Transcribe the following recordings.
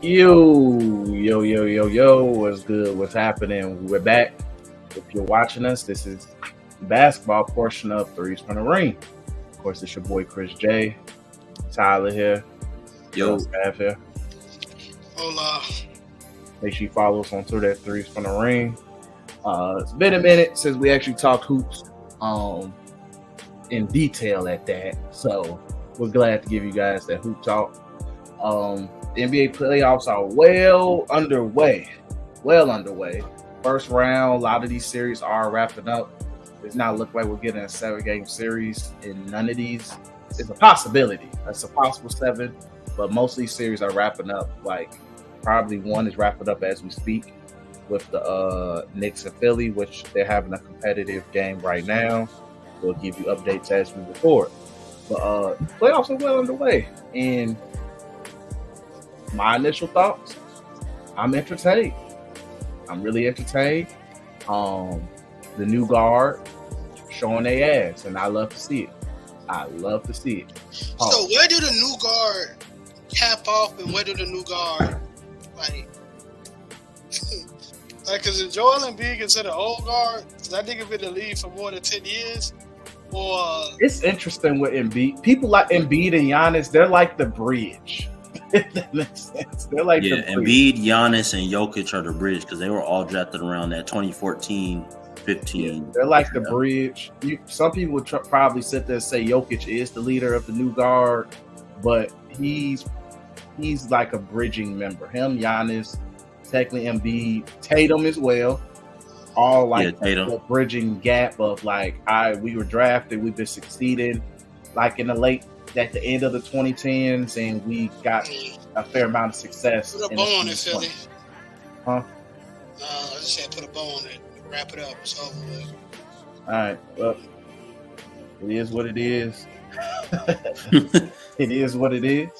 Yo, what's good? What's happening? We're back. If you're watching us, this is the basketball portion of Threes from the Ring. Of course, it's your boy Chris J. Tyler here. Yo, Staff here. Hola. Make sure you follow us on Twitter at Threes from the Ring. It's been a minute since we actually talked hoops in detail at that. So we're glad to give you guys that hoop talk. The NBA playoffs are well underway. First round, a lot of these series are wrapping up. It's not look like we're getting a 7-game series in none of these. It's a possibility. That's a possible 7, but most of these series are wrapping up. Like probably one is wrapping up as we speak with the Knicks and Philly, which they're having a competitive game right now. We'll give you updates as we record. But playoffs are well underway, and my initial thoughts, I'm entertained. I'm really entertained. The new guard showing their ass, and I love to see it. So where do the new guard cap off, and where do the new guard like? Because if Joel Embiid considered old guard, that nigga been in the league for more than 10 years. Or it's interesting with Embiid. People like Embiid and Giannis, they're like the bridge. That makes sense. They're like the Embiid, Giannis, and Jokic are the bridge because they were all drafted around that 2014, 15. Yeah, they're like the bridge. Some people would probably sit there and say Jokic is the leader of the new guard, but he's like a bridging member. Him, Giannis, technically Embiid, Tatum as well. All like the bridging gap of like, we were drafted, we've been succeeding, like at the end of the 2010s, and we got a fair amount of success. Put a bow on it, Philly. Huh? I just said put a bow on it. Wrap it up. It's over with. All right. Well, it is what it is. It is what it is.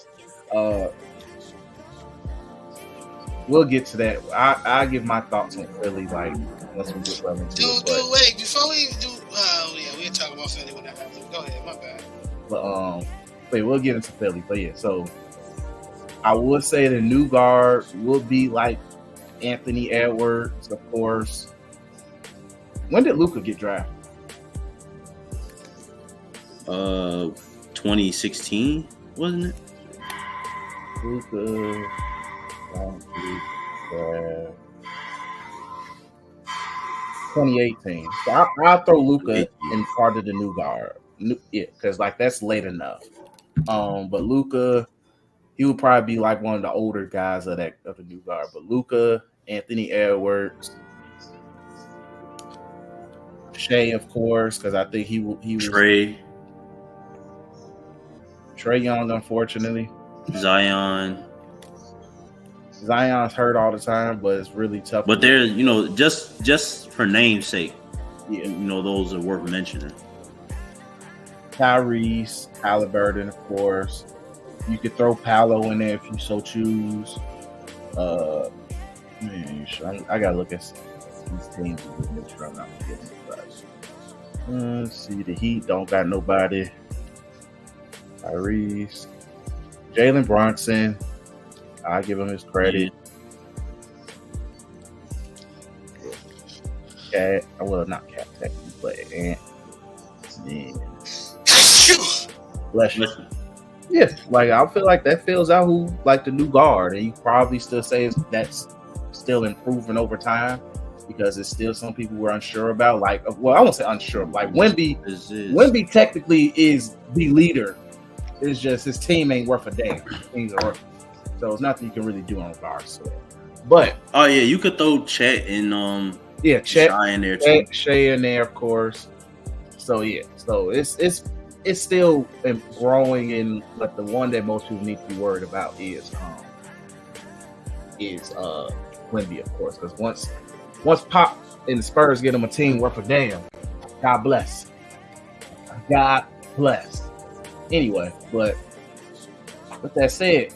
We'll get to that. I'll give my thoughts on Philly, like, once we get well into it. Wait, before we do, we'll talk about Philly when that happens. Go ahead, my bad. But we'll get into Philly. But yeah, so I would say the new guard will be like Anthony Edwards, of course. When did Luka get drafted? 2016, wasn't it? Luka 2018. So I'll throw Luka in part of the new guard. Yeah, because like that's late enough. But Luka, he would probably be like one of the older guys of the new guard. But Luka, Anthony Edwards, Shea, of course, because I think he was Trae Young, unfortunately. Zion's hurt all the time, but it's really tough. But they're, just for name's sake, yeah, those are worth mentioning. Tyrese, Halliburton, of course. You could throw Paolo in there if you so choose. I gotta look at these teams to make sure I'm not forgetting anybody. Let's see, the Heat don't got nobody. Tyrese, Jalen Brunson, I give him his credit. Cat, well, not Cat technically, but Ant. Bless you. Yeah, like I feel like that fills out who like the new guard, and you probably still say that's still improving over time because it's still some people we're unsure about. Like, well, I won't say unsure. Like Wemby technically is the leader. It's just his team ain't worth a damn. Things are working, so it's nothing you can really do on guards. So. But you could throw Chet and Chet in there too. Shea in there, of course. So it's still growing, in but the one that most people need to be worried about is Wemby, of course, because once Pop and the Spurs get him a team worth a damn, God bless. Anyway, but with that said,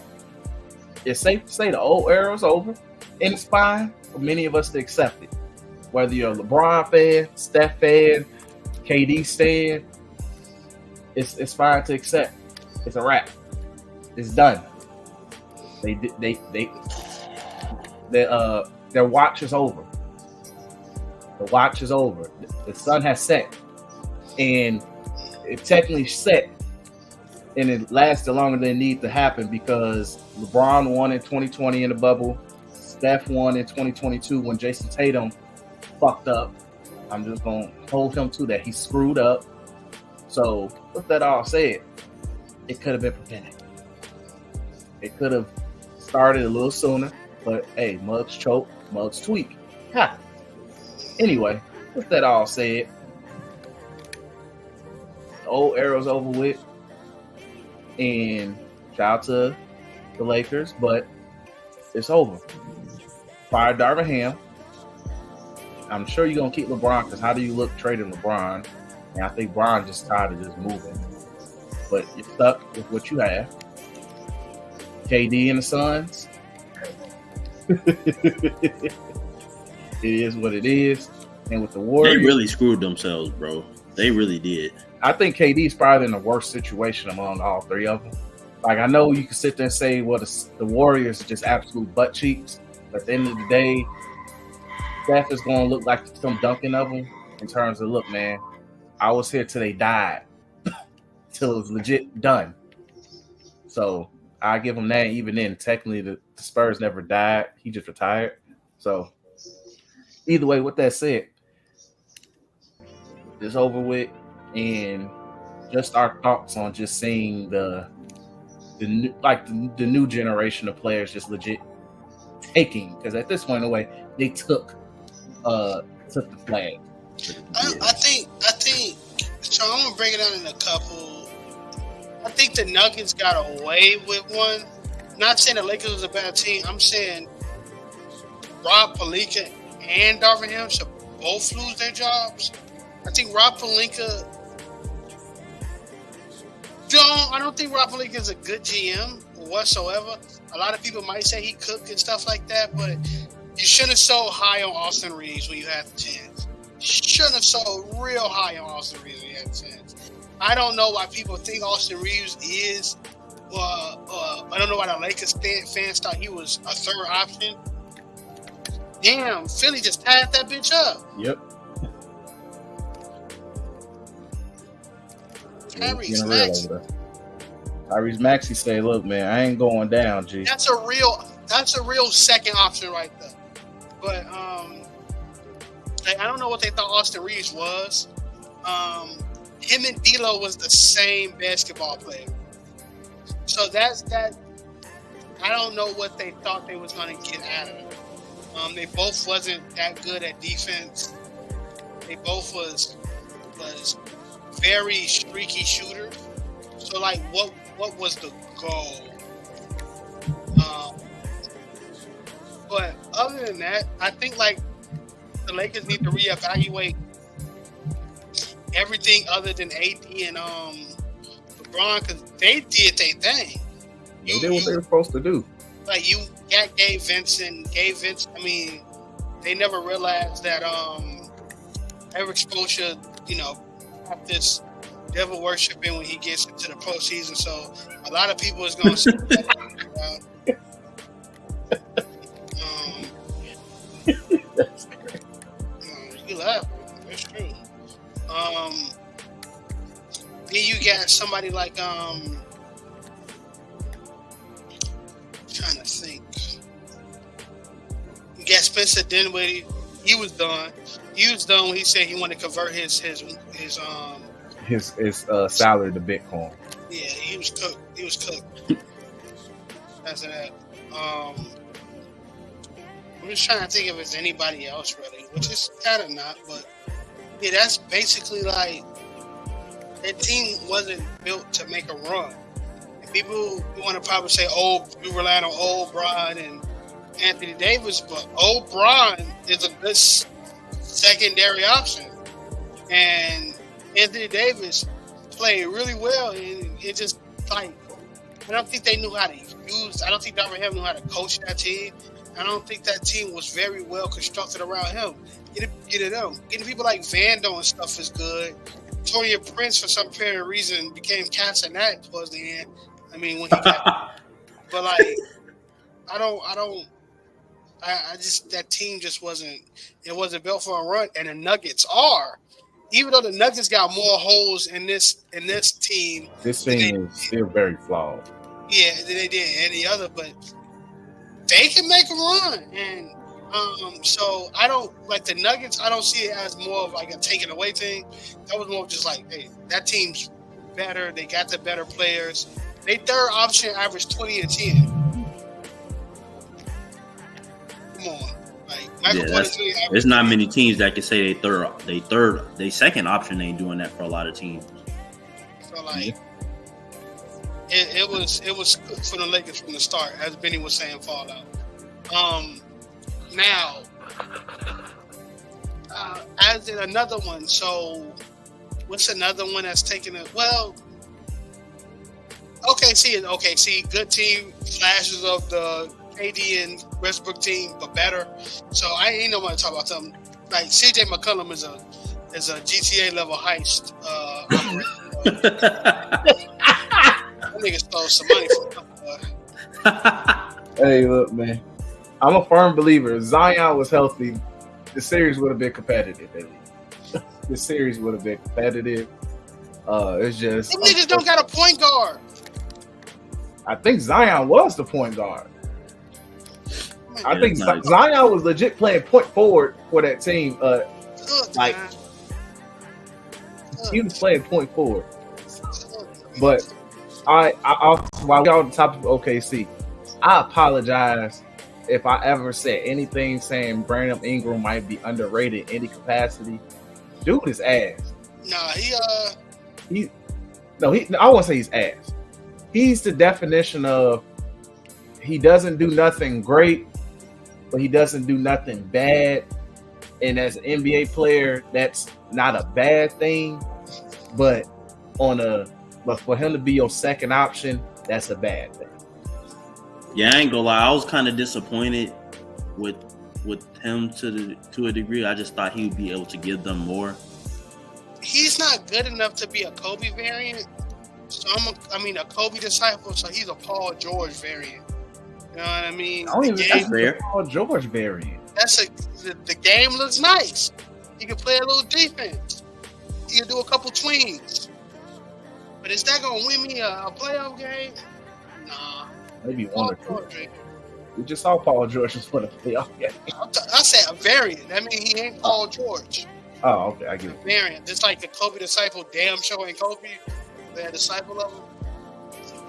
it's safe to say the old era is over, and it's fine for many of us to accept it. Whether you're a LeBron fan, Steph fan, KD stan, it's fine to accept. It's a wrap. It's done. Their watch is over. The watch is over. The sun has set, and it technically set, and it lasted longer than it needed to happen because LeBron won in 2020 in the bubble. Steph won in 2022 when Jason Tatum fucked up. I'm just gonna hold him to that. He screwed up. So with that all said, it could have been prevented. It could have started a little sooner, but hey, mugs choke, mugs tweak. Ha. Anyway, with that all said, the old era's over with, and shout out to the Lakers, but it's over. Fire Darvin Ham. I'm sure you're gonna keep LeBron because how do you look trading LeBron? And I think Bron just tired of just moving. But you're stuck with what you have. KD and the Suns. It is what it is. And with the Warriors, they really screwed themselves, bro. They really did. I think KD's probably in the worst situation among all three of them. Like, I know you can sit there and say, well, the Warriors are just absolute butt cheeks. But at the end of the day, Steph is going to look like some dunking of them in terms of, look, man, I was here till they died, till it was legit done. So I give him that. Even then, technically, the Spurs never died. He just retired. So either way, with that said, it's over with, and just our thoughts on just seeing the new generation of players just legit taking, because at this point, in a way, they took the flag. I think. So I'm gonna break it down in a couple. I think the Nuggets got away with one. I'm not saying the Lakers was a bad team. I'm saying Rob Pelinka and Darvin Ham should both lose their jobs. I think Rob Pelinka. I don't think Rob Pelinka is a good GM whatsoever. A lot of people might say he cooked and stuff like that, but you shouldn't have sold high on Austin Reeves when you had the chance. You shouldn't have sold real high on Austin Reeves when you had the chance. I don't know why people think Austin Reeves is. I don't know why the Lakers fans thought he was a third option. Damn, Philly just tied that bitch up. Yep. Tyrese Maxey say, look, man, I ain't going down, G. That's a real second option right there. But I don't know what they thought Austin Reeves was. Him and D'Lo was the same basketball player. So that's that. I don't know what they thought they was going to get out of it. They both wasn't that good at defense. They both was very streaky shooters. So, like, what was the goal? But other than that, I think, like, the Lakers need to reevaluate everything other than AD and LeBron, because they did their thing. They did what they were supposed to do. Like, you got Gabe Vincent. I mean, they never realized that Eric Spoelstra, have this devil worshiping when he gets into the postseason. So a lot of people is going to say that. You laugh. That's true. Then you got somebody like trying to think. You got Spencer Dinwiddie. He was done. He was done when he said he wanted to convert his salary to Bitcoin. Yeah, he was cooked. That's that. I'm just trying to think if it's anybody else really, which is kind of not, but yeah, that's basically like that team wasn't built to make a run. And people want to probably say, "Oh, you relying on old Bron and Anthony Davis," but old Bron is a good secondary option, and Anthony Davis played really well, and it just like I don't think they knew how to use. I don't think Darvin Ham knew how to coach that team. I don't think that team was very well constructed around him. Get it out. Getting people like Vando and stuff is good. Torian Prince, for some apparent reason, became Casanat towards the end. I mean, when he got, but like I just that team just wasn't built for a run, and the Nuggets are. Even though the Nuggets got more holes in this team, This team is still very flawed. Yeah, than they did any other, but they can make a run, and so I don't like the Nuggets. I don't see it as more of like a taking away thing. That was more of just like, hey, that team's better. They got the better players. They third option averaged 20 and 10. Come on, like Michael Porter Jr. There's not many teams that can say they second option ain't doing that for a lot of teams. So like, it was good for the Lakers from the start, as Benny was saying. Fallout. Now, as in another one. So, what's another one that's taking it? Well, OKC, good team. Flashes of the KD and Westbrook team, but better. So I ain't nobody talk about them. Like CJ McCollum is a GTA level heist operator. That nigga stole some money from him. Hey, look, man. I'm a firm believer. If Zion was healthy, the series would have been competitive. The series would have been competitive. It's just them niggas don't got a point guard. I think Zion was the point guard. I think nice. Zion was legit playing point forward for that team. Like he was playing point forward. But I while we on the topic of OKC, I apologize if I ever said anything saying Brandon Ingram might be underrated in any capacity. Dude is ass. Nah, I won't say he's ass. He's the definition of he doesn't do nothing great, but he doesn't do nothing bad. And as an NBA player, that's not a bad thing. But for him to be your second option, that's a bad thing. Yeah, I ain't gonna lie. I was kind of disappointed with him to a degree. I just thought he would be able to give them more. He's not good enough to be a Kobe variant. So a Kobe disciple. So he's a Paul George variant. You know what I mean? I don't even think he's a Paul George variant. The game looks nice. He can play a little defense. He can do a couple tweens. But is that gonna win me a playoff game? Nah. Maybe one or two. We just saw Paul George was for the playoff game. I said a variant. That means he ain't Paul George. Oh, okay, I get it. Variant. It's like the Kobe disciple. Damn show ain't Kobe. They're disciple of him.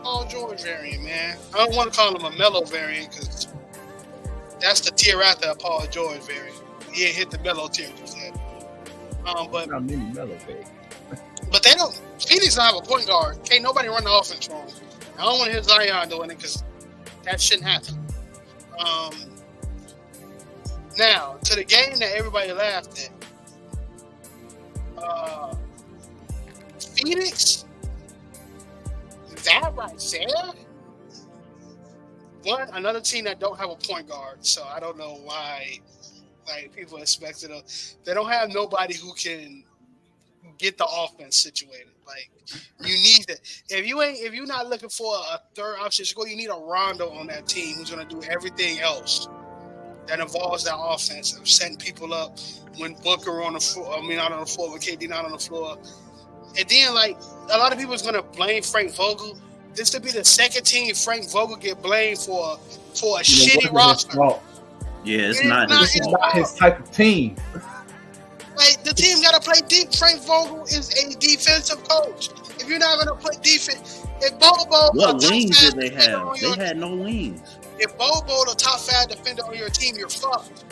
Paul George variant, man. I don't want to call him a mellow variant because that's the tier after a Paul George variant. He ain't hit the mellow tier just yet. But not many mellow variants. But they don't. Phoenix don't have a point guard. Can't nobody run the offense for him. I don't want to hear Zion doing it because that shouldn't happen. Now to the game that everybody laughed at. Phoenix. That right there. Another team that don't have a point guard, so I don't know why. Like people expected they don't have nobody who can get the offense situated. Like you need that. If you're not looking for a third option score, you need a Rondo on that team who's gonna do everything else that involves that offense of setting people up when Booker on the floor. Not on the floor, when KD not on the floor. And then like a lot of people is gonna blame Frank Vogel. This would be the second team Frank Vogel get blamed for a shitty roster. Yeah, it's not his type of team. Like the team got to play deep. Frank Vogel is a defensive coach. If you're not going to play defense, if Bobo, what wings did they have? They had no wings. If Bobo, the top 5 defender on your team, you're fucked.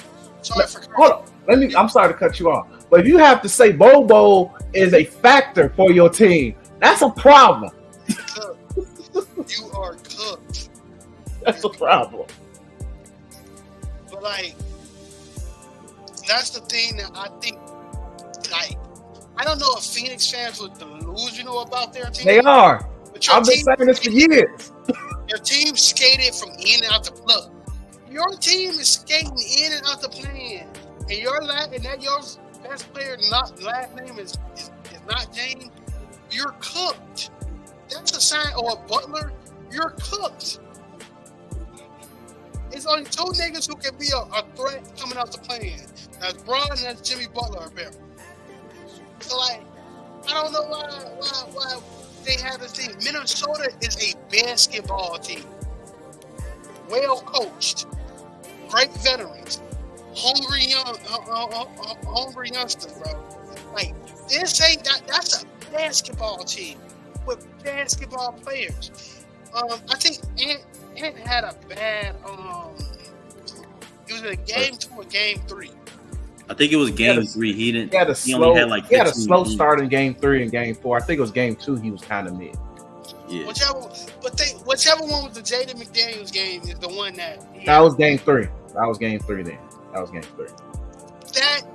Sorry for hold on. I'm sorry to cut you off, but if you have to say Bobo is a factor for your team, that's a problem. You are cooked. That's a problem. But like, that's the thing that I think. Like, I don't know if Phoenix fans were delusional about their team. They are. I've been saying this for years. Your team skated from in and out the plug. Your team is skating in and out the plan, and your best player last name is not James. You're cooked. That's a sign. Or Butler, you're cooked. It's only two niggas who can be a threat coming out the play-in. That's Bron and that's Jimmy Butler up there. So like, I don't know why they have this thing. Minnesota is a basketball team, well coached, great veterans, hungry youngsters, bro. Like this ain't that. That's a basketball team with basketball players. I think Ant had a bad. It was a game 2 or game 3. I think it was game 3. He didn't. He had a slow start in game 3 and game 4. I think it was game 2. He was kind of mid. Yeah. Whichever one was the Jaden McDaniels game is the one that. That was game 3. That was game 3 then. That was game 3.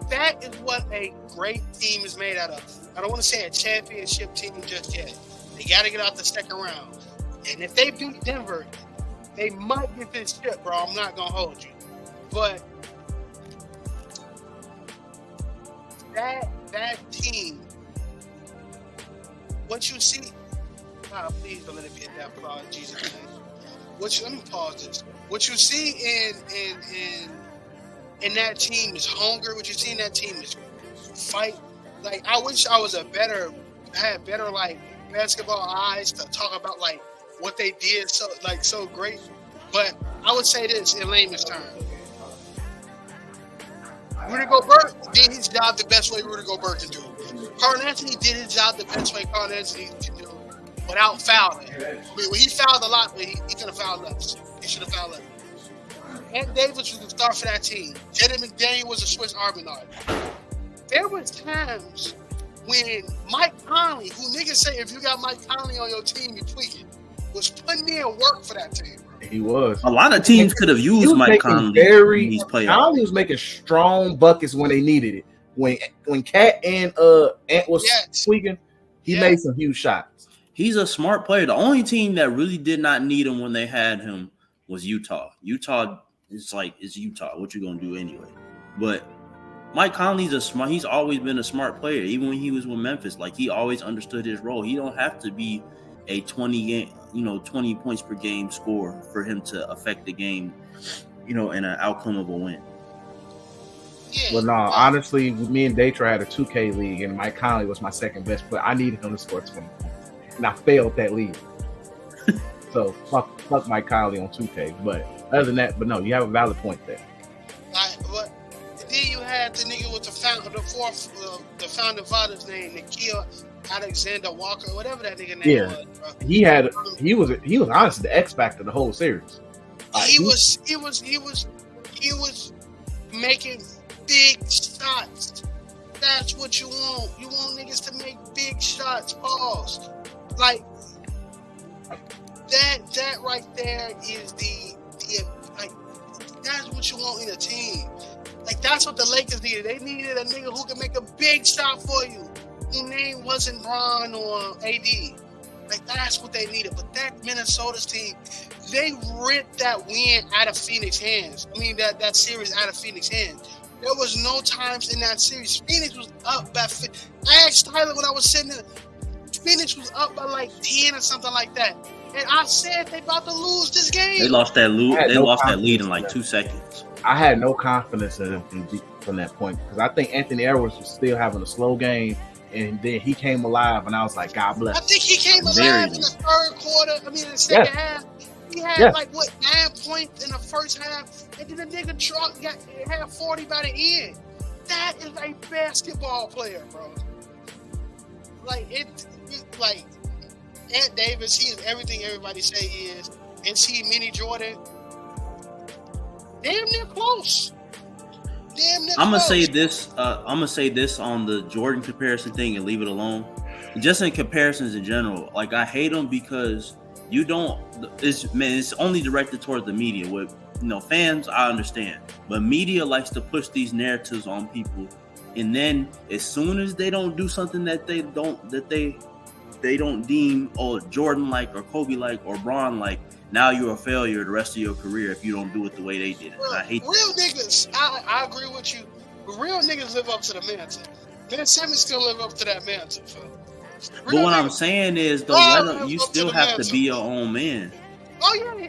That is what a great team is made out of. I don't want to say a championship team just yet. They got to get out the second round. And if they beat Denver, they might get this shit, bro. I'm not going to hold you. But that team, what you see, please don't let it be a death clause in Jesus' name. Let me pause this. What you see in that team is hunger. What you see in that team is fight. Like, I wish I had better like basketball eyes to talk about like what they did so great. But I would say this in layman's terms. Rudy Gobert did his job the best way Rudy Gobert can do it. Carl Anthony did his job the best way Carl Anthony can do it without fouling. When he fouled a lot, he could have fouled less. He should have fouled less. Ant Davis was the star for that team. Jaden McDaniels was a Swiss Army knife. There was times when Mike Conley, who niggas say if you got Mike Conley on your team, you're tweaking, was putting in work for that team. He was. A lot of teams could have used Mike Conley in these playoffs. Conley was making strong buckets when they needed it. When Cat and Ant was tweaking, he made some huge shots. He's a smart player. The only team that really did not need him when they had him was Utah. Utah is like, it's Utah. What you gonna do anyway? But Mike Conley's he's always been a smart player. Even when he was with Memphis, like he always understood his role. He don't have to be a 20 points per game scorer for him to affect the game, in an outcome of a win. Yeah. Well, no, honestly, me and Daytra had a 2K league, and Mike Conley was my second best player. I needed him to score 20 points, and I failed that league. So fuck Mike Conley on 2K. But other than that, but no, you have a valid point there. But then you had the nigga with the founding father's name, Nikhil Alexander Walker, whatever that nigga name was. Bro. He was honestly the X factor the whole series. He was making big shots. That's what you want. You want niggas to make big shots. Pause. Like that right there is the like that's what you want in a team. Like that's what the Lakers needed. They needed a nigga who could make a big shot for you. Whose name wasn't Bron or AD. Like that's what they needed. But that Minnesota's team, they ripped that win out of Phoenix hands. I mean that series out of Phoenix hands. There was no times in that series. Phoenix was up by. I asked Tyler when I was sitting there. Phoenix was up by like 10 or something like that. And I said they about to lose this game. They lost that lead. They lost that lead in like 2 seconds. I had no confidence in them from that point because I think Anthony Edwards was still having a slow game, and then he came alive, and I was like, God bless. I think he came alive in the third quarter. I mean, in the second half, he had like 9 points in the first half, and then the nigga had 40 by the end. That is a basketball player, bro. Like like Ant Davis, he is everything everybody say he is. And see Mini Jordan, damn near close. I'm gonna say this. I'm gonna say this on the Jordan comparison thing and leave it alone. Just in comparisons in general, like I hate them because you don't. It's only directed towards the media. With fans, I understand, but media likes to push these narratives on people, and then as soon as they don't do something that they don't deem Jordan like or Kobe like or Bron like, now you're a failure the rest of your career if you don't do it the way they did it. And I hate real niggas. I agree with you. Real niggas live up to the mantle. Ben Simmons still live up to that mantle. But what I'm saying is, though, you still have to be your own man. Oh yeah.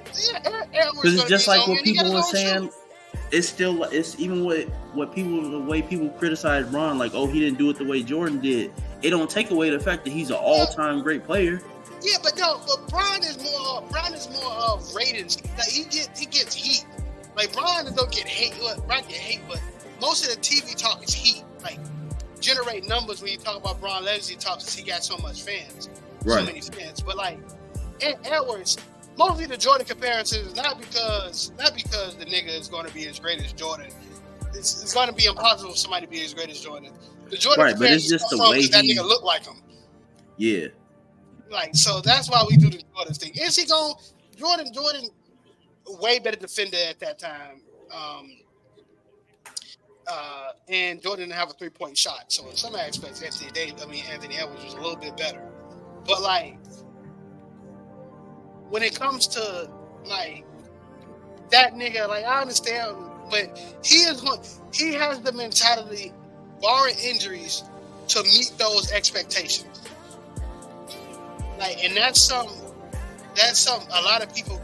Because it's just like what people were saying. It's even what people, the way people criticize Bron, like, oh, he didn't do it the way Jordan did. It don't take away the fact that he's an all-time great player. Yeah, but Bron is more of ratings. Like he gets heat. Like Bron don't get hate. Bron get hate, but most of the TV talk is heat. Like generate numbers when you talk about Bron legacy talks, because he got so much fans, so many fans. But like Edwards, mostly the Jordan comparison is not because the nigga is going to be as great as Jordan. It's going to be impossible for somebody to be as great as Jordan. The Jordan but it's just the way that nigga look like him. Yeah. Like, so that's why we do the Jordan thing. Is he going Jordan way better defender at that time. And Jordan didn't have a 3-point shot. So in some aspects, Anthony Edwards was a little bit better. But like when it comes to like that nigga, like I understand, but he has the mentality, barring injuries, to meet those expectations. Like, and that's some a lot of people.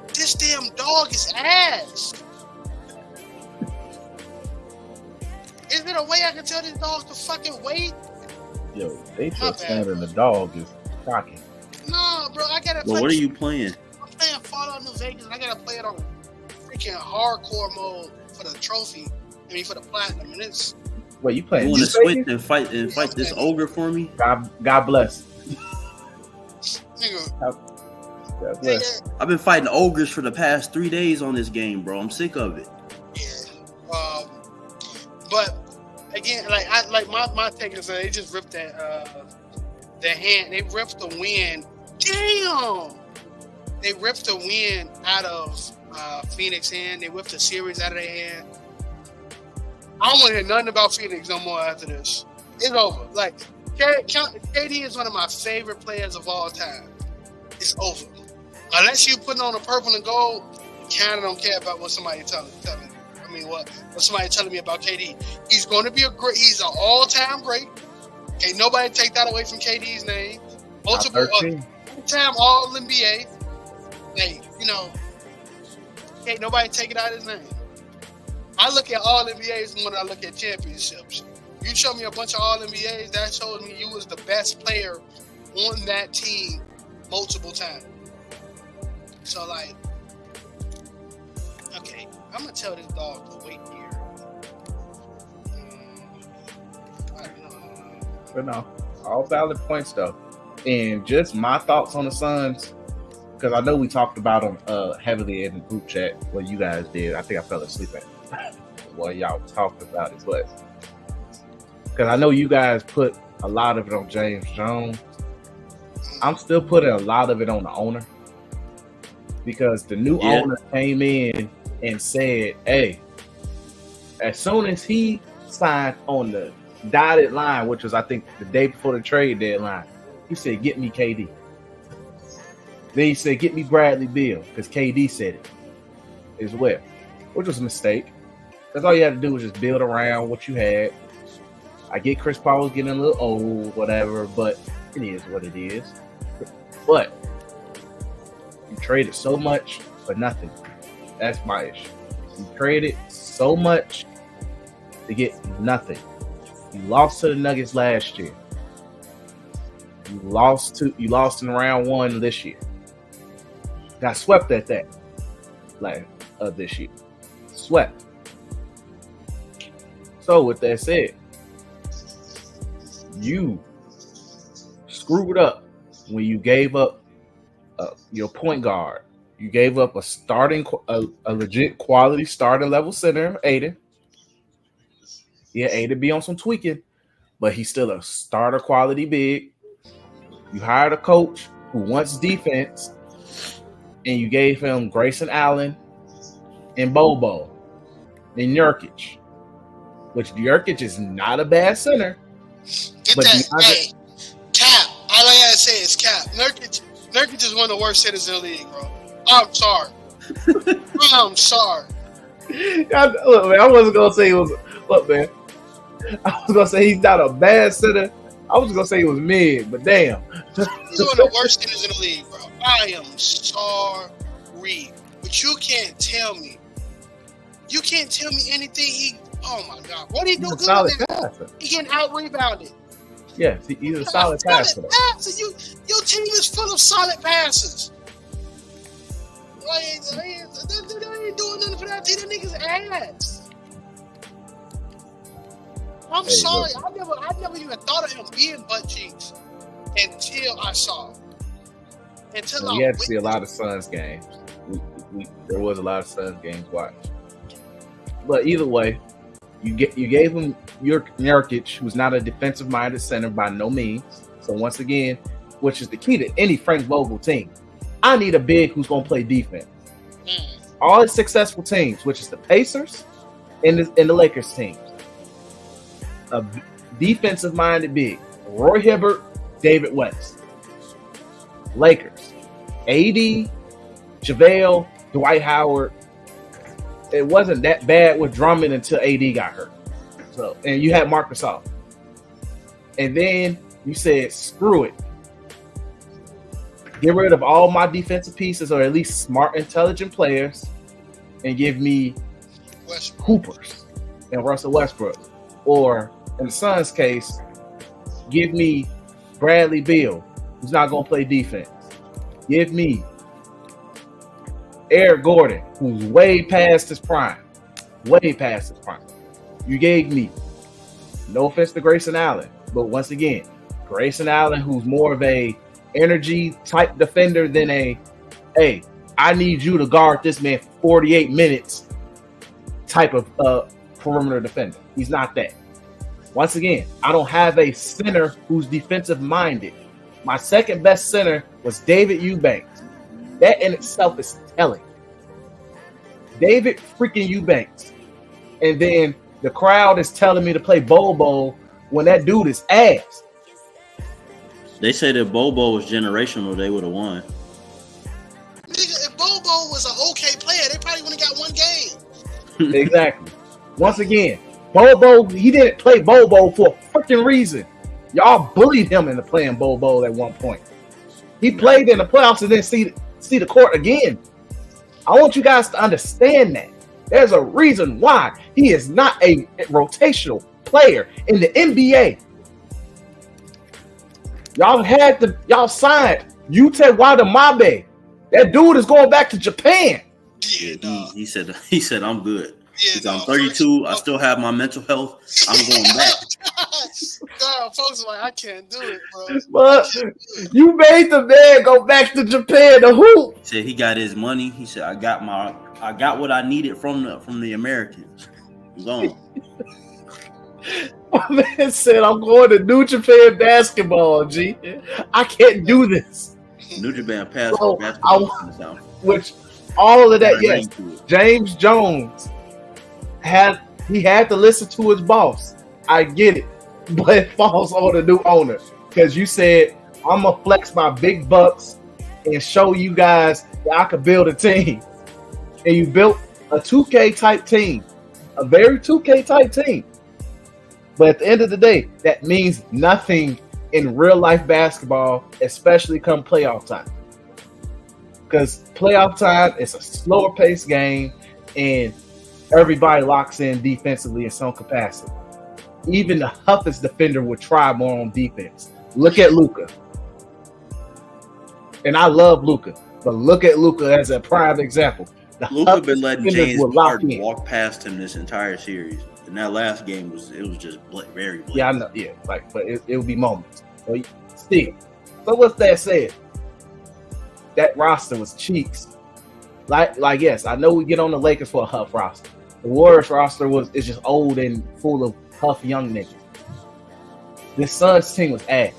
This damn dog is ass. Is there a way I can tell this dog to fucking wait? Yo, they just standing the dog is shocking. No, bro, I gotta play. Well, what are you playing? I'm playing Fallout New Vegas, and I gotta play it on freaking hardcore mode for the trophy. I mean, for the platinum, and it's. Wait, you playing? You want to switch and fight this ogre for me? God bless. Nigga. God bless. I've been fighting ogres for the past 3 days on this game, bro. I'm sick of it. Yeah. But again, my take is they just ripped the hand. They ripped the win. Damn. They ripped the win out of Phoenix hand. They ripped the series out of their hand. I don't want to hear nothing about Phoenix no more after this. It's over. Like, KD is one of my favorite players of all time. It's over. Unless you putting on a purple and gold, kind of don't care about what somebody telling me. I mean, what somebody telling me about KD. He's going to be he's an all-time great. Can't nobody take that away from KD's name. Multiple time All-NBA. Like, can't nobody take it out of his name. I look at All-NBAs more than I look at championships. You show me a bunch of All-NBAs, that shows me you was the best player on that team multiple times. So, like, okay, I'm going to tell this dog to wait here. But no, all valid points, though. And just my thoughts on the Suns, because I know we talked about them heavily in the group chat. Well, you guys did. I think I fell asleep at while y'all talked about it. But because I know you guys put a lot of it on James Jones, I'm still putting a lot of it on the owner. Because the new owner came in and said, hey, as soon as he signed on the dotted line, which was, I think, the day before the trade deadline, he said, get me KD. Then he said, get me Bradley Beal, because KD said it as well, which was a mistake. Because all you had to do was just build around what you had. I get Chris Paul was getting a little old, whatever, but it is what it is. But you traded so much for nothing. That's my issue. You traded so much to get nothing. You lost to the Nuggets last year. You lost in round one this year. Got swept at that. This year. Swept. So with that said, you screwed up when you gave up your point guard. You gave up a legit quality starting level center, Aiden. Yeah, Aiden be on some tweaking, but he's still a starter quality big. You hired a coach who wants defense, and you gave him Grayson Allen and Bobo and Nurkic, which Nurkic is not a bad center. Get that. Hey, Cap. All I gotta say is Cap. Nurkic is one of the worst centers in the league, bro. I'm sorry. I'm sorry. Look, man, I wasn't gonna say it was. Look, man, I was gonna say he's not a bad center, I was gonna say he was mid, but damn. He's one of the worst centers in the league, bro. I am sorry, but you can't tell me. You can't tell me anything. Oh my God, what he do good? Solid passer. He getting out rebounded. Yes, he's a solid passer. Your team is full of solid passes. They ain't doing nothing for that team. That nigga's ass. I'm sorry. I never even thought of him being butt cheeks until I saw it. We had to see a lot of Suns games. There was a lot of Suns games watched. But either way, you gave him Nurkic, who's not a defensive-minded center by no means. So once again, which is the key to any Frank Vogel team, I need a big who's going to play defense. All his successful teams, which is the Pacers and the Lakers teams, a defensive-minded big. Roy Hibbert, David West. Lakers, AD, JaVale, Dwight Howard. It wasn't that bad with Drummond until AD got hurt. So, and you had Marc Gasol. And then you said, screw it. Get rid of all my defensive pieces, or at least smart, intelligent players, and give me Hoopers and Russell Westbrook. Or in the Suns' case, give me Bradley Beal, who's not going to play defense. Give me Eric Gordon, who's way past his prime. Way past his prime. You gave me, no offense to Grayson Allen, but once again, Grayson Allen, who's more of a energy type defender than hey, I need you to guard this man for 48 minutes type of perimeter defender. He's not that. Once again, I don't have a center who's defensive minded. My second best center was David Eubanks. That in itself is telling. David freaking Eubanks. And then the crowd is telling me to play Bobo when that dude is ass. They said if Bobo was generational, they would have won. Nigga, if Bobo was an okay player, they probably would have got one game. Exactly. Once again, Bobo, he didn't play Bobo for a freaking reason. Y'all bullied him into playing Bobo at one point. He played in the playoffs and then see the court again. I want you guys to understand that. There's a reason why he is not a rotational player in the NBA. Y'all signed Yuta Watanabe. That dude is going back to Japan. Yeah, he said I'm good. Yeah, I'm 32. I still have my mental health. I'm going back. God, folks are like, I can't do it, bro. But you made the man go back to Japan to hoop. He said he got his money. He said I got what I needed from the Americans. I'm gone. My man said I'm going to New Japan basketball. G, I can't do this. New Japan basketball. South. Which all of that, yes. James Jones had to listen to his boss. I get it, but it falls on the new owner because you said I'm gonna flex my big bucks and show you guys that I could build a team, and you built a 2K type team, a very 2K type team. But at the end of the day, that means nothing in real life basketball, especially come playoff time. Because playoff time is a slower paced game, and everybody locks in defensively in some capacity. Even the toughest defender would try more on defense. Look at Luka. And I love Luka, but look at Luka as a prime example. Luka been letting James Harden walk past him this entire series. And that last game was just very blatant. Yeah, I know. Yeah, but it would be moments. So still, so what's that said? That roster was cheeks. Like yes, I know we get on the Lakers for a huff roster. The Warriors roster is just old and full of huff young niggas. This Suns team was ass.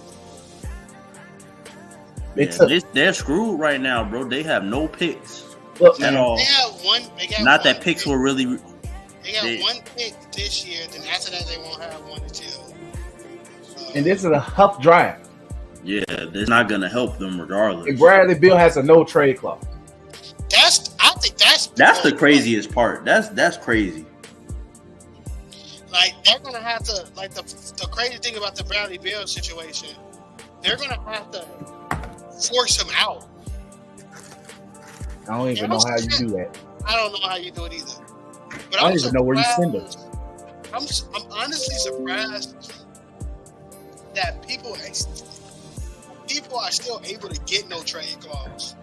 They're screwed right now, bro. They have no picks at all. They have one. Not that picks were really. They got one pick this year. Then after that, they won't have one until. And this is a huff draft. Yeah, it's not gonna help them regardless. And Bradley Beal has a no trade clause. I think that's the craziest part. That's crazy. Like they're gonna have to. Like the crazy thing about the Bradley Beal situation, they're gonna have to force him out. I don't even know how you do that. I don't know how you do it either. But I don't even know where you send them. I'm honestly surprised that people are still able to get no trade clause.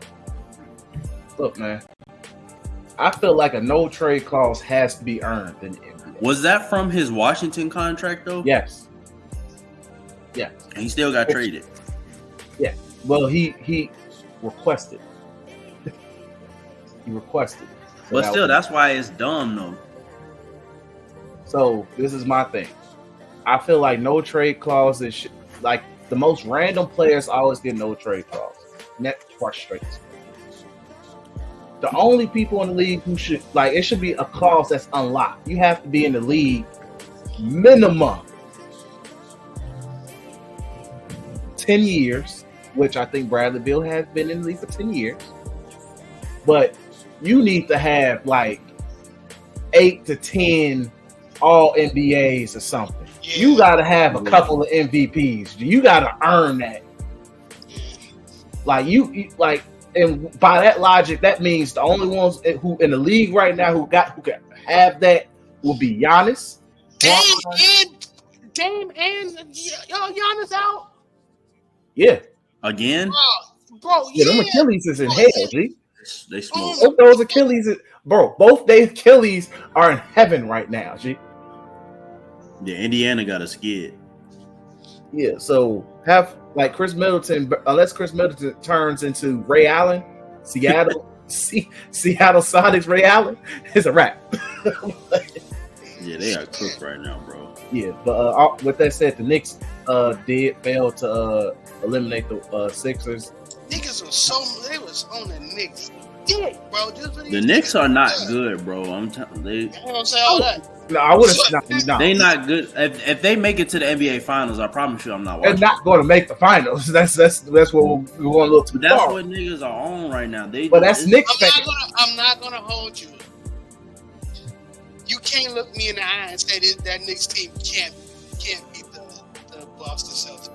Look, man, I feel like a no trade clause has to be earned in the NBA. Was that from his Washington contract though? Yes. Yeah. And he still got traded. Yeah. Well, he requested. He requested. So But still, that's why it's dumb though. So this is my thing. I feel like no trade clauses, like the most random players always get no trade clause. And that frustrates me. The only people in the league who should, like, it should be a clause that's unlocked. You have to be in the league minimum 10 years, which I think Bradley Beal has been in the league for 10 years. But you need to have like 8 to 10 all NBAs or something. Yeah. You got to have a couple of MVPs. You got to earn that. Like you like, and by that logic, that means the only ones who in the league right now who can have that will be Giannis. Dame and Giannis out. Yeah. Again? Bro, yeah. Them Achilles is in hell, G. They smoke. Both those Achilles, both their Achilles are in heaven right now, G. Yeah, Indiana got a skid. Yeah, so have like Chris Middleton, unless Chris Middleton turns into Ray Allen, Seattle Sonics Ray Allen, it's a wrap. Yeah, they are cooked right now, bro. Yeah, but with that said, the Knicks did fail to eliminate the Sixers. Niggas was on the Knicks. Yeah, bro. The Knicks are not good, bro. I'm telling you. I don't say all that. No, I wouldn't. No. They not good. If they make it to the NBA Finals, I promise you, I'm not watching. They're not going to make the finals. That's what we're going a little too far. That's what niggas are on right now. But that's Knicks. I'm not gonna hold you. You can't look me in the eye and say that Knicks team can't beat the Boston Celtics.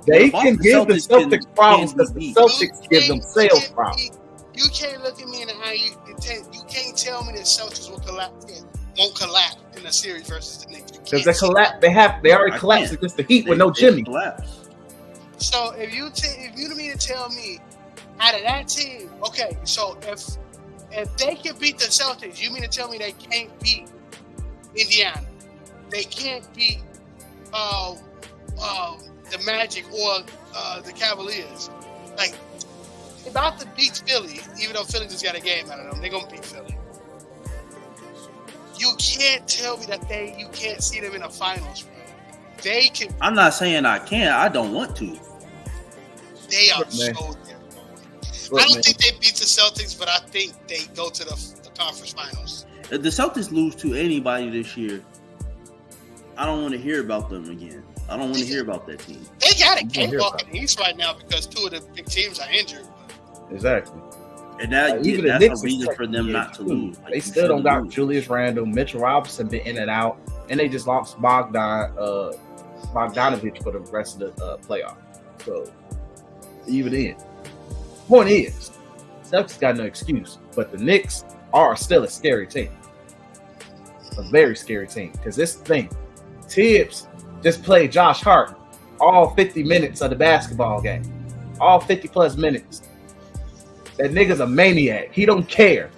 They can give the Celtics problems because the Celtics give them sales problems. You can't look at me in the eye. You can't tell me that Celtics won't collapse in the series versus the Knicks. Because they collapse. They already collapsed against the Heat with no Jimmy. Collapse. So if you mean to tell me out of that team, okay, so if they can beat the Celtics, you mean to tell me they can't beat Indiana? They can't beat the Magic or the Cavaliers. Like, they're about to beat Philly, even though Philly just got a game out of them. They're going to beat Philly. You can't tell me that you can't see them in the finals, bro. They can. I'm not saying I can't. I don't want to. They are so different. I don't think they beat the Celtics, but I think they go to the conference finals. If the Celtics lose to anybody this year, I don't want to hear about them again. I don't want to hear about that team. They got a cakewalk in the East right now because two of the big teams are injured. That's a reason for them not to lose. Like, they still don't got Julius Randle, Mitchell Robinson been in and out, and they just lost Bogdanovich for the rest of the playoff. So even then, point is, Celtics got no excuse, but the Knicks are still a scary team, a very scary team. Because this thing, Tibbs just played Josh Hart all 50 minutes of the basketball game, all 50 plus minutes. That nigga's a maniac. He don't care.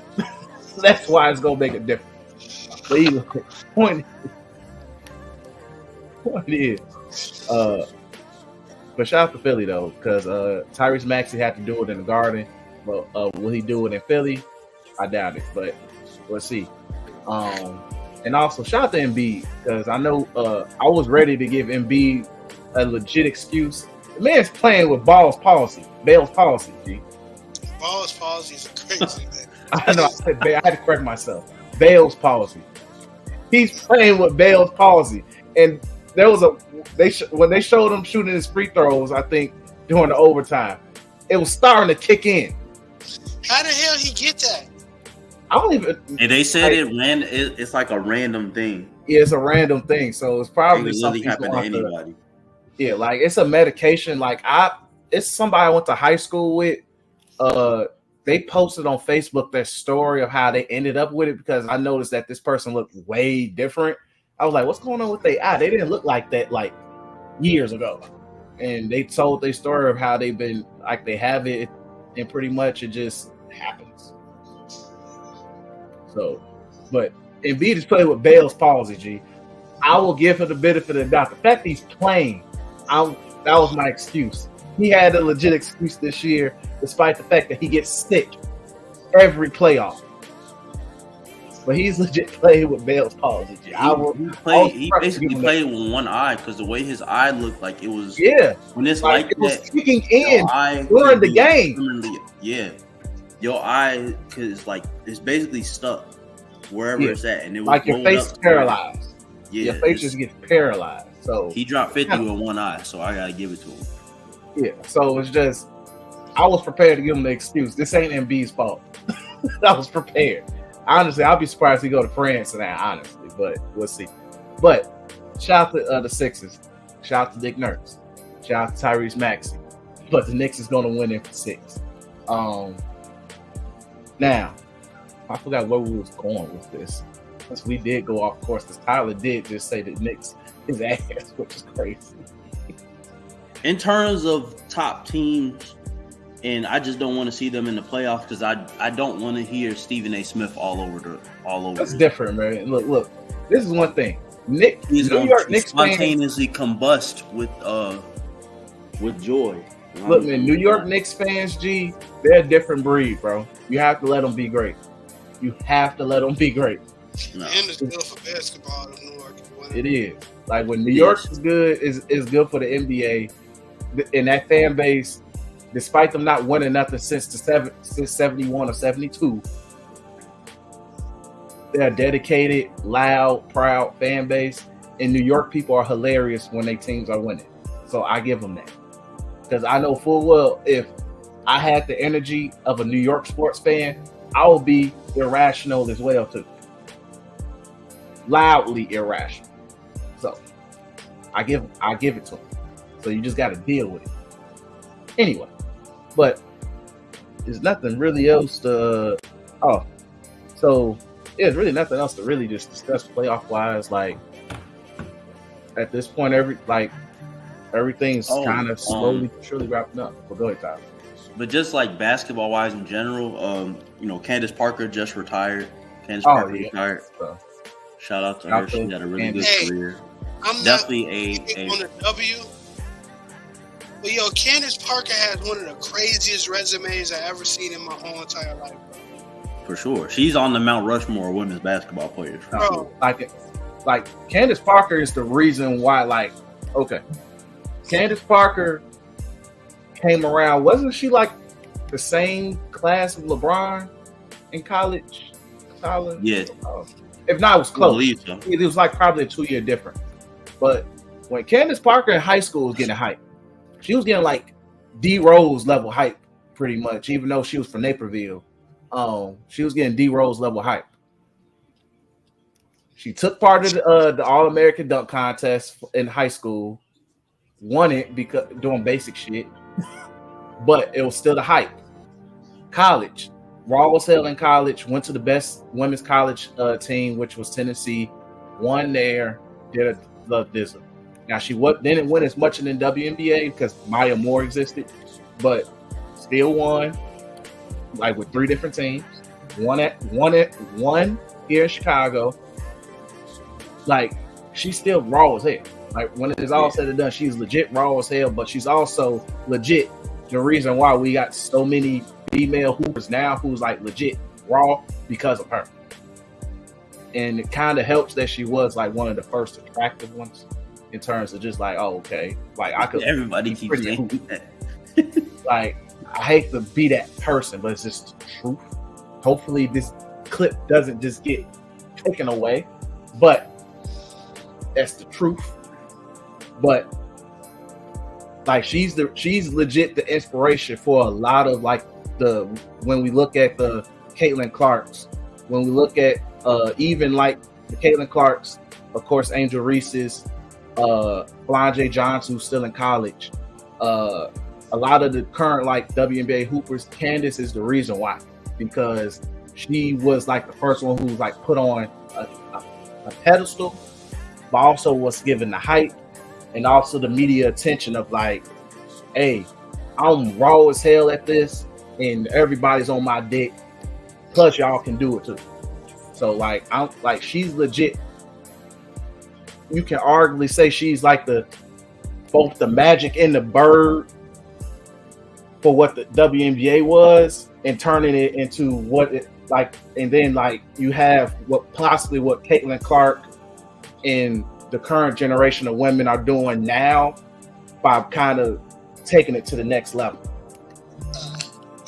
That's why it's gonna make a difference. But either point is, but shout out to Philly though, because Tyrese Maxey had to do it in the Garden. But will he do it in Philly? I doubt it. But we'll see. And also shout out to Embiid, because I know I was ready to give Embiid a legit excuse. The man's playing with Bell's palsy. G. Bell's palsy is crazy, man. I know. I had to correct myself. Bell's palsy. He's playing with Bell's palsy, and there was when they showed him shooting his free throws, I think during the overtime, it was starting to kick in. How the hell he get that? I don't even. And they said it's like a random thing. It's a random thing, so it's probably something he's happen to going to. anybody. Yeah, like it's a medication. Like it's somebody I went to high school with. They posted on Facebook their story of how they ended up with it because I noticed that this person looked way different. I was like, what's going on with their eye? They didn't look like that like years ago. And they told their story of how they've been like they have it, and pretty much it just happens. So, but Embiid is playing with Bell's palsy, G. I will give him the benefit of the doubt. The fact he's playing, that was my excuse. He had a legit excuse this year, despite the fact that he gets sick every playoff. But he's legit playing with Bell's palsy. He basically played with one eye because the way his eye looked, like it was. Yeah. When it's like it was that, kicking in during the game. Yeah. Your eye, because like it's basically stuck wherever it's at, and it was like your face is paralyzed. Yeah, your face just gets paralyzed. So he dropped 50 with one eye, so I gotta give it to him. Yeah, so it's just I was prepared to give him the excuse. This ain't Embiid's fault. I was prepared. Honestly, I'll be surprised if he go to France now, honestly, but we'll see. But shout out to the Sixers. Shout out to Nick Nurse. Shout out to Tyrese Maxey. But the Knicks is going to win in for 6. Now, I forgot where we was going with this. Because we did go off course. Because Tyler did just say that Knicks is ass, which is crazy. In terms of top teams, and I just don't want to see them in the playoffs because I don't want to hear Stephen A. Smith all over. That's different, man. Look. This is one thing. New York Knicks spontaneously combust with joy. Look, man, New York Knicks fans, G, they're a different breed, bro. You have to let them be great. You have to let them be great. No. And it's good for basketball in New York. It is. Like when New York is good, is good for the NBA. And that fan base, despite them not winning nothing since 71 or 72, they're a dedicated, loud, proud fan base. And New York people are hilarious when their teams are winning. So I give them that. Because I know full well if I had the energy of a New York sports fan, I would be irrational as well too. Loudly irrational. So I give it to them. So you just got to deal with it. Anyway, but there's nothing really else to. There's really nothing else to really just discuss playoff wise. Like at this point, everything's kind of slowly, surely wrapping up. But go ahead, Tyler. But just like basketball wise in general, Candace Parker just retired. Retired. So, shout out to her. She had a really good career. I'm definitely on the W. But Candace Parker has one of the craziest resumes I ever seen in my whole entire life. For sure, she's on the Mount Rushmore of women's basketball players. Bro, like Candace Parker is the reason why. Candace Parker came around. Wasn't she like the same class of LeBron in college? Tyler? Yeah. If not, it was close. I believe so. It was like probably a 2-year difference. But when Candace Parker in high school was getting hype, she was getting like D Rose level hype pretty much, even though she was from Naperville. She was getting D Rose level hype. She took part of the All-American dunk contest in high school, won it because doing basic shit, but it was still the hype. College, raw as hell in college, went to the best women's college team, which was Tennessee, won there, did a dizzle. Now she didn't win as much in the WNBA because Maya Moore existed, but still won, like with 3 different teams. Won here in Chicago. Like she's still raw as hell. Like when it's all said and done, she's legit raw as hell, but she's also legit the reason why we got so many female hoopers now who's like legit raw because of her. And it kind of helps that she was like one of the first attractive ones in terms of just like, oh, okay. Like I could everybody keeps saying that. Like I hate to be that person, but it's just the truth. Hopefully this clip doesn't just get taken away, but that's the truth. But like she's legit the inspiration for a lot of like when we look at the Caitlin Clarks, when we look at even like the Caitlin Clarks, of course, Angel Reese's, Blonde Johns, who's still in college. A lot of the current like WNBA hoopers, Candace is the reason why, because she was like the first one who was like put on a pedestal, but also was given the hype and also the media attention of like, hey, I'm raw as hell at this, and everybody's on my dick. Plus, y'all can do it too. So like, I'm like, she's legit. You can arguably say she's like both the Magic and the Bird for what the WNBA was, and turning it into what it like. And then like you have what Caitlin Clark and the current generation of women are doing now by kind of taking it to the next level.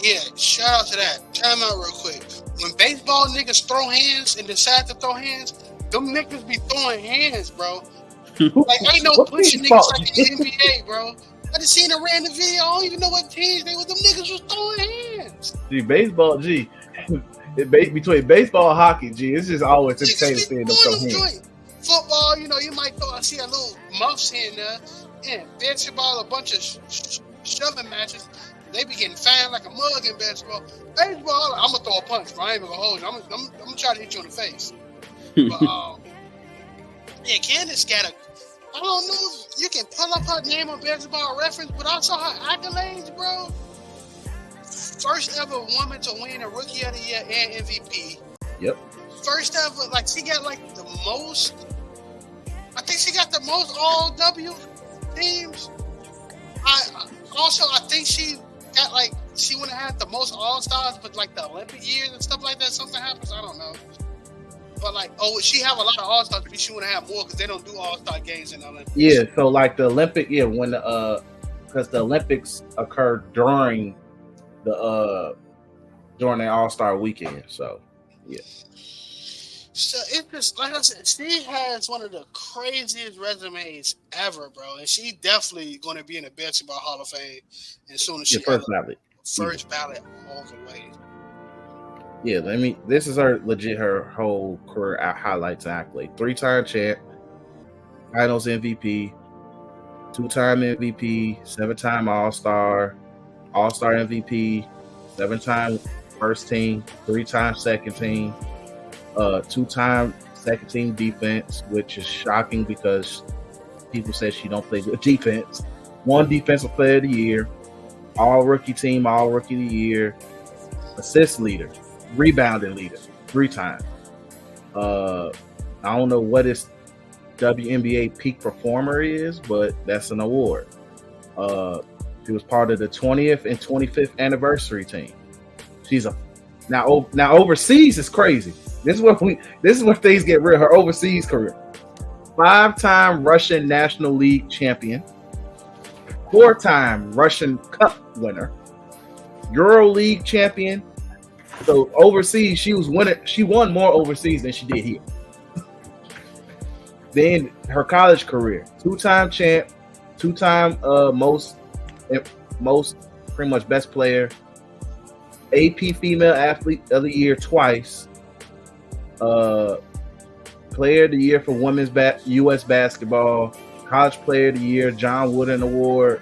Yeah, shout out to that. Time out real quick. When baseball niggas throw hands and decide to throw hands, them niggas be throwing hands, bro. Like, ain't no pushing niggas like in the NBA, bro. I just seen a random video. I don't even know what teams they was. Them niggas was throwing hands. Between baseball and hockey, it's just always entertaining seeing them throw hands. Football, you might see a little muffs here and there. Yeah, basketball, a bunch of shoving matches. They be getting fined like a mug in basketball. Baseball, I'm gonna throw a punch, bro. I ain't gonna hold you. I'm gonna try to hit you in the face. But, yeah, Candace got I don't know if you can pull up her name on Basketball Reference, but I saw her accolades, bro. First ever woman to win a Rookie of the Year and MVP. Yep. First ever, like, she got like the most. I think she got the most All W teams. I think she got like she would have had the most All Stars, but like the Olympic years and stuff like that. Something happens, I don't know. But like, she have a lot of All Stars, but she would have more because they don't do All Star games in the Olympics. Yeah, so like the Olympic, when because the Olympics occurred during the All Star weekend, so yeah. So it's just like I said, she has one of the craziest resumes ever, bro, and she definitely going to be in the Basketball Hall of Fame as soon as she first ballot all the way. Yeah, this is her whole career highlights and accolade. 3-time champ, Finals MVP, 2-time MVP, 7-time All-Star, All-Star MVP, 7-time first team, 3-time second team, 2-time second team defense, which is shocking because people say she don't play good defense. 1 defensive player of the year, all rookie team, all rookie of the year, assist leader, rebounding leader, 3 times. I don't know what his WNBA peak performer is, but that's an award. She was part of the 20th and 25th anniversary team. She's now overseas is crazy. This is where things get real. Her overseas career: 5-time Russian National League champion, 4-time Russian Cup winner, Euro League champion. So overseas, she won more overseas than she did here. Then her college career: 2-time champ, 2-time most pretty much best player, AP Female Athlete of the Year twice, Player of the Year for Women's U.S. Basketball, College Player of the Year, John Wooden Award.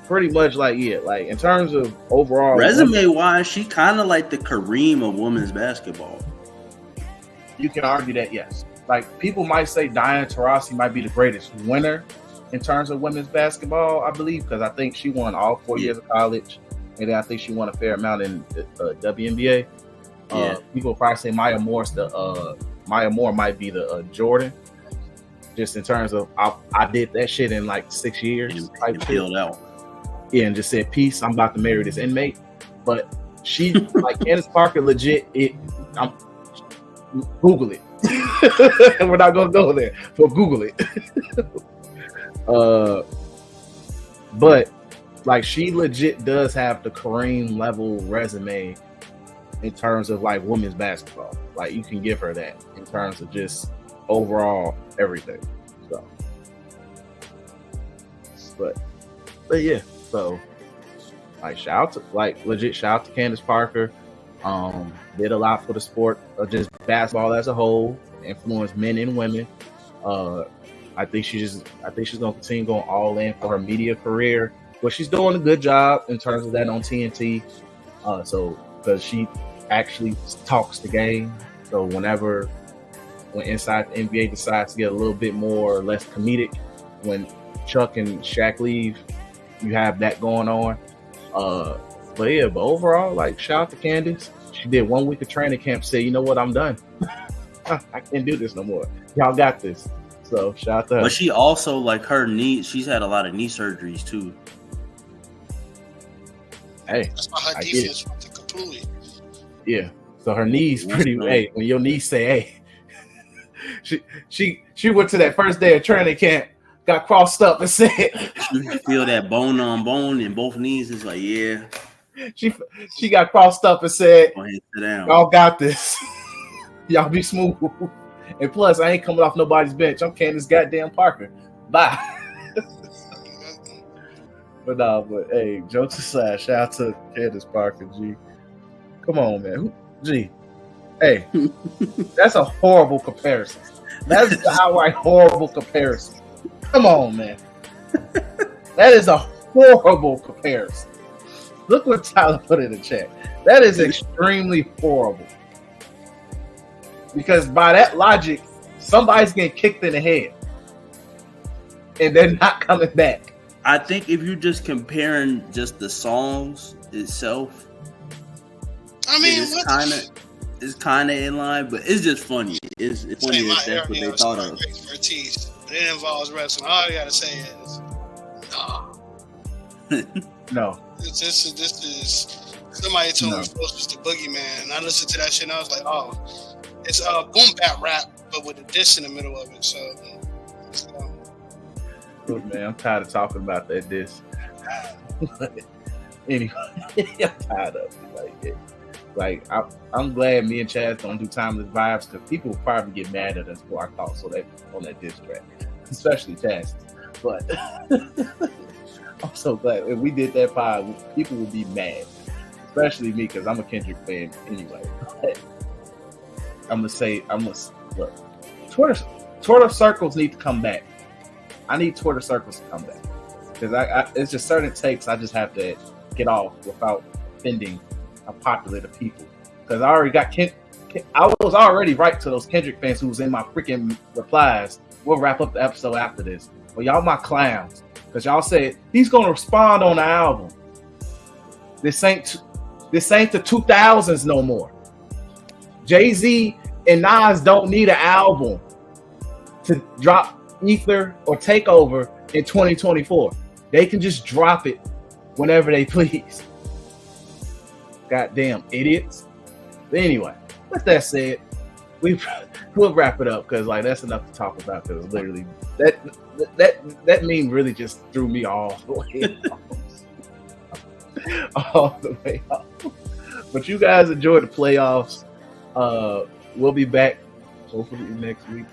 Pretty much in terms of overall resume wise, she kind of like the Kareem of women's basketball. You can argue that, yes. Like, people might say Diana Taurasi might be the greatest winner in terms of women's basketball, I believe, because I think she won all 4 years of college, and then I think she won a fair amount in the WNBA. People probably say Maya Moore might be the Jordan, just in terms of I did that shit in like 6 years. And peeled out. Yeah, and just said, peace, I'm about to marry this inmate. But she, like Candace Parker, legit, Google it. We're not going to go there, but Google it. But, like, she legit does have the Kareem level resume in terms of, like, women's basketball. Like, you can give her that in terms of just overall everything. So, but yeah. So, like, shout out to Candace Parker. Did a lot for the sport of just basketball as a whole, influence men and women. I think she's gonna continue going all in for her media career. But she's doing a good job in terms of that on TNT. So because she actually talks the game. So when Inside the NBA decides to get a little bit more or less comedic, when Chuck and Shaq leave, you have that going on. But overall, like, shout out to Candace. She did 1 week of training camp, said, you know what, I'm done. I can't do this no more. Y'all got this. So shout out to her. But she also, like, her knee, she's had a lot of knee surgeries too. Hey, that's why her defense went completely. Yeah. So her knees pretty. Hey, when your knees say, hey, she went to that first day of training camp, got crossed up and said, you feel that bone on bone in both knees. It's like, yeah. She got crossed up and said, go ahead, sit down. Y'all got this. Y'all be smooth. And plus, I ain't coming off nobody's bench. I'm Candace goddamn Parker. Bye. But hey, jokes aside, shout out to Candace Parker, G. Come on, man. G. Hey, that's a horrible comparison. That's an outright horrible comparison. Come on, man. That is a horrible comparison. Look what Tyler put in the chat. That is extremely horrible. Because by that logic, somebody's getting kicked in the head. And they're not coming back. I think if you're just comparing just the songs itself, I mean, it's kind of in line, but it's just funny. It's funny that that's what they thought of. Expertise, but it involves wrestling. All I gotta say is, no. This is somebody told me Phil was the boogeyman, and I listened to that shit and I was like, oh, it's boom bap rap, but with a diss in the middle of it. So Look, man, I'm tired of talking about that diss. Anyway, I'm tired of it. Like I'm glad me and Chaz don't do Timeless Vibes, because people will probably get mad at us for our thoughts on that diss track, especially Chaz. But I'm so glad if we did that pod, people would be mad, especially me, because I'm a Kendrick fan anyway. I'm gonna look. Twitter circles need to come back. I need Twitter circles to come back, because it's just certain takes I just have to get off without offending unpopular people. Because I already got I was already right to those Kendrick fans who was in my freaking replies. We'll wrap up the episode after this. Well, y'all my clowns, because y'all said he's gonna respond on the album. This ain't the 2000s no more. Jay-Z and Nas don't need an album to drop Ether or Takeover in 2024. They can just drop it whenever they please. Goddamn idiots. But anyway, with that said, we'll wrap it up, because like that's enough to talk about. Because literally that meme really just threw me all the way off. All the way off. But you guys enjoy the playoffs. We'll be back hopefully next week.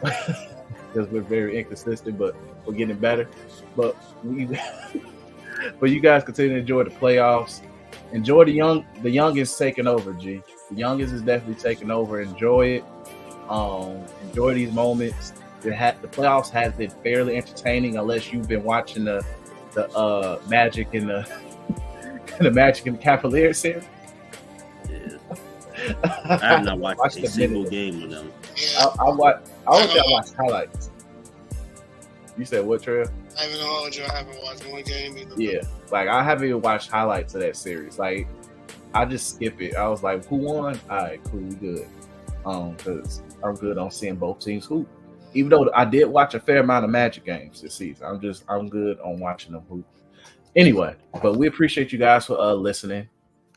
Because we're very inconsistent, but we're getting better. But you guys continue to enjoy the playoffs. Enjoy the youngest taking over, G. The youngest is definitely taking over. Enjoy it. Enjoy these moments. The playoffs has been fairly entertaining, unless you've been watching the Magic and the Magic and the Cavaliers series. Yeah. I have not watched a single game with them. Yeah. I watched highlights. You said what, Trev? I haven't hold you. I haven't watched one game either. Yeah, like I haven't even watched highlights of that series. Like I just skip it. I was like, who won? All right, cool, we good. Because I'm good on seeing both teams hoop. Even though I did watch a fair amount of Magic games this season, I'm good on watching them hoop. Anyway, but we appreciate you guys for listening,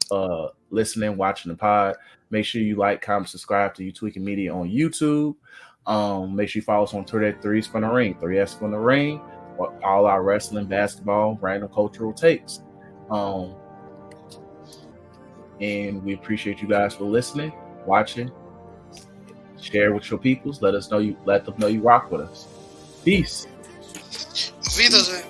watching the pod. Make sure you like, comment, subscribe to Tweeking Media on YouTube. Make sure you follow us on Twitter at 3s from the Ring, 3S from the Ring. All our wrestling, basketball, random cultural takes. And we appreciate you guys for listening, watching, share with your peoples. Let them know you rock with us. Peace. Auf Wiedersehen.